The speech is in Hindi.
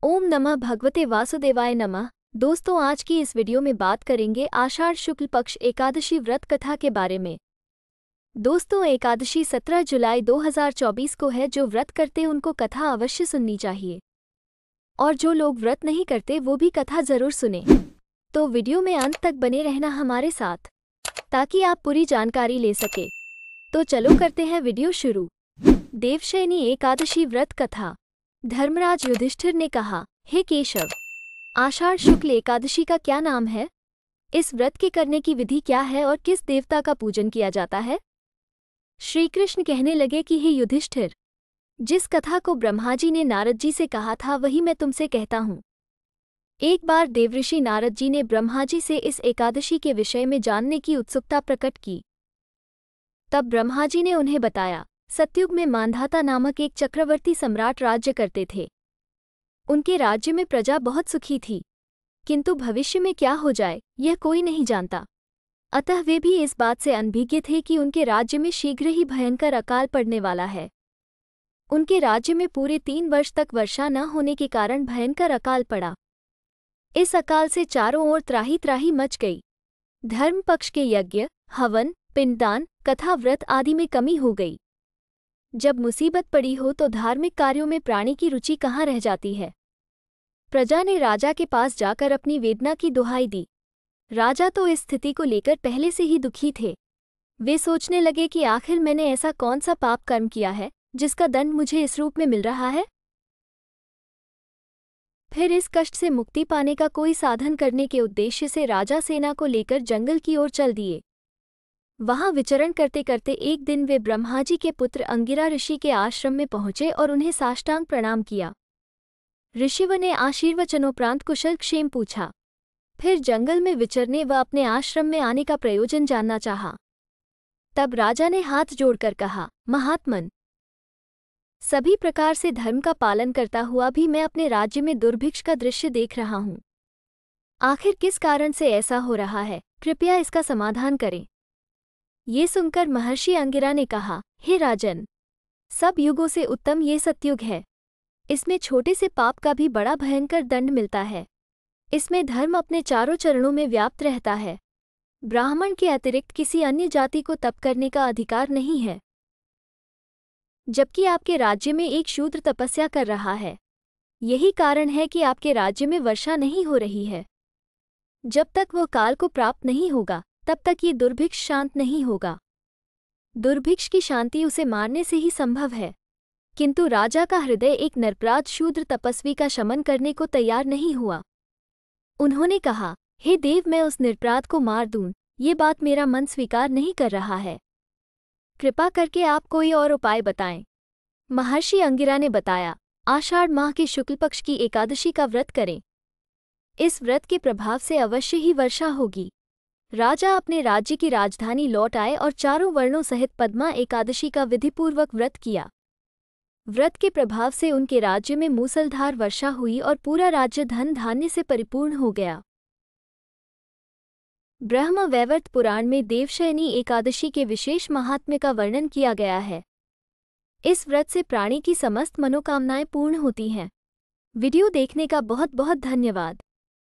ओम नमः भगवते वासुदेवाय नमः। दोस्तों, आज की इस वीडियो में बात करेंगे आषाढ़ शुक्ल पक्ष एकादशी व्रत कथा के बारे में। दोस्तों, एकादशी 17 जुलाई 2024 को है। जो व्रत करते उनको कथा अवश्य सुननी चाहिए, और जो लोग व्रत नहीं करते वो भी कथा जरूर सुने। तो वीडियो में अंत तक बने रहना हमारे साथ, ताकि आप पूरी जानकारी ले सके। तो चलो करते हैं वीडियो शुरू। देवशयनी एकादशी व्रत कथा। धर्मराज युधिष्ठिर ने कहा, हे केशव, आषाढ़ शुक्ल एकादशी का क्या नाम है? इस व्रत के करने की विधि क्या है और किस देवता का पूजन किया जाता है? श्री कृष्ण कहने लगे कि हे युधिष्ठिर, जिस कथा को ब्रह्मा जी ने नारद जी से कहा था वही मैं तुमसे कहता हूँ। एक बार देवऋषि नारद जी ने ब्रह्मा जी से इस एकादशी के विषय में जानने की उत्सुकता प्रकट की। तब ब्रह्मा जी ने उन्हें बताया, सतयुग में मांधाता नामक एक चक्रवर्ती सम्राट राज्य करते थे। उनके राज्य में प्रजा बहुत सुखी थी, किंतु भविष्य में क्या हो जाए यह कोई नहीं जानता। अतः वे भी इस बात से अनभिज्ञ थे कि उनके राज्य में शीघ्र ही भयंकर अकाल पड़ने वाला है। उनके राज्य में पूरे 3 वर्ष तक वर्षा न होने के कारण भयंकर अकाल पड़ा। इस अकाल से चारों ओर त्राही त्राही मच गई। धर्म पक्ष के यज्ञ, हवन, पिंडदान, कथा, व्रत आदि में कमी हो गई। जब मुसीबत पड़ी हो तो धार्मिक कार्यों में प्राणी की रुचि कहाँ रह जाती है। प्रजा ने राजा के पास जाकर अपनी वेदना की दुहाई दी। राजा तो इस स्थिति को लेकर पहले से ही दुखी थे। वे सोचने लगे कि आखिर मैंने ऐसा कौन सा पाप कर्म किया है जिसका दंड मुझे इस रूप में मिल रहा है। फिर इस कष्ट से मुक्ति पाने का कोई साधन करने के उद्देश्य से राजा सेना को लेकर जंगल की ओर चल दिए। वहां विचरण करते करते एक दिन वे ब्रह्मा जी के पुत्र अंगिरा ऋषि के आश्रम में पहुंचे और उन्हें साष्टांग प्रणाम किया। ऋषिव ने आशीर्वचनोपरांत कुशल क्षेम पूछा। फिर जंगल में विचरने व अपने आश्रम में आने का प्रयोजन जानना चाहा। तब राजा ने हाथ जोड़कर कहा, महात्मन, सभी प्रकार से धर्म का पालन करता हुआ भी मैं अपने राज्य में दुर्भिक्ष का दृश्य देख रहा हूं। आखिर किस कारण से ऐसा हो रहा है? कृपया इसका समाधान करें। ये सुनकर महर्षि अंगिरा ने कहा, हे राजन, सब युगों से उत्तम ये सतयुग है। इसमें छोटे से पाप का भी बड़ा भयंकर दंड मिलता है। इसमें धर्म अपने चारों चरणों में व्याप्त रहता है। ब्राह्मण के अतिरिक्त किसी अन्य जाति को तप करने का अधिकार नहीं है। जबकि आपके राज्य में एक शूद्र तपस्या कर रहा है। यही कारण है कि आपके राज्य में वर्षा नहीं हो रही है। जब तक वह काल को प्राप्त नहीं होगा तब तक ये दुर्भिक्ष शांत नहीं होगा। दुर्भिक्ष की शांति उसे मारने से ही संभव है। किंतु राजा का हृदय एक निरपराध शूद्र तपस्वी का शमन करने को तैयार नहीं हुआ। उन्होंने कहा, हे देव, मैं उस निरपराध को मार दूं, ये बात मेरा मन स्वीकार नहीं कर रहा है। कृपा करके आप कोई और उपाय बताएं। महर्षि अंगिरा ने बताया, आषाढ़ माह के शुक्ल पक्ष की एकादशी का व्रत करें। इस व्रत के प्रभाव से अवश्य ही वर्षा होगी। राजा अपने राज्य की राजधानी लौट आए और चारों वर्णों सहित पद्मा एकादशी का विधिपूर्वक व्रत किया। व्रत के प्रभाव से उनके राज्य में मूसलधार वर्षा हुई और पूरा राज्य धन धान्य से परिपूर्ण हो गया। ब्रह्म वैवर्त पुराण में देवशयनी एकादशी के विशेष महात्म्य का वर्णन किया गया है। इस व्रत से प्राणी की समस्त मनोकामनाएं पूर्ण होती हैं। वीडियो देखने का बहुत बहुत धन्यवाद।